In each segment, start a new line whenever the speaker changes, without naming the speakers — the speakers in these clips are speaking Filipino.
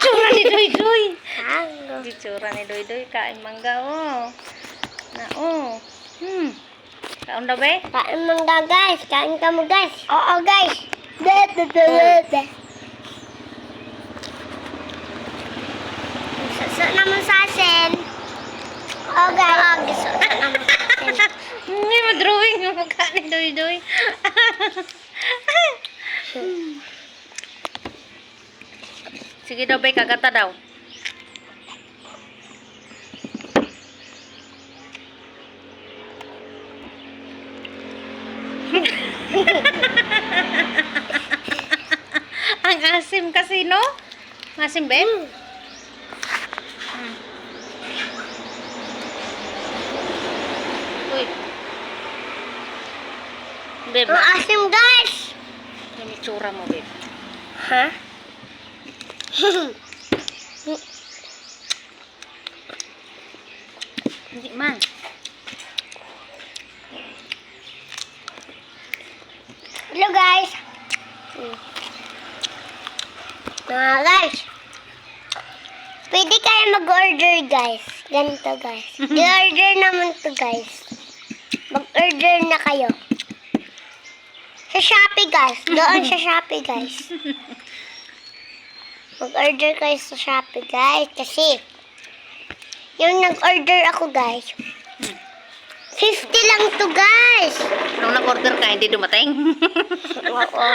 Itsura ni Doy-Doy.
Mango.
Itsura ni Doy-Doy. Kain mangga, oh. Na, oh. Kaon daw, be?
Kain mangga, guys. Kain ka mo, guys. Oo, guys. De. Sa naman sa asin. Oo, guys. Sa naman sa asin.
Hindi ma-drawing yung mukha ni Doy-Doy. Sige daw, be. Kagata daw. Ang asim kasi, no? Asim, be? Uy. Babe,
Ang asim, guys.
yung itsura mo, babe.
Ha?
Hindi man.
Hello, guys. Guys. Pwede kayo mag-order, guys. Ganito, guys. I-order naman to, guys. Mag-order na kayo. Sa Shopee, guys. Doon sa Shopee, guys. Mag-order kayo sa Shopee, guys. Kasi, yung nag-order ako, guys. 50 lang to, guys.
Nung nag-order ka, hindi dumating.
Oo.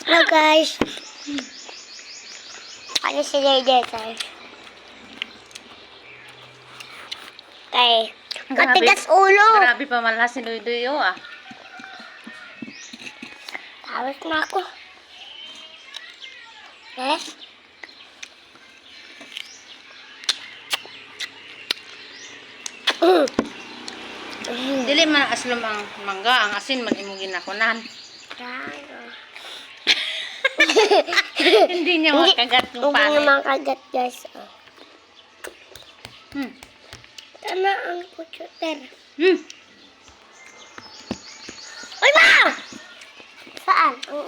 Hello, guys. Ano si Dede, guys? Okay. Matigas ulo.
Grabe pa malas si Doy-Doy, oh, ah.
Tawag na ako. Yes?
Dili man aslom ang mangga, ang asin man imong ginakunan. Hindi niya makagat ng
Hindi
panin.
naman kagat, guys. Tama ang computer. Uy, ma! Saan? Ang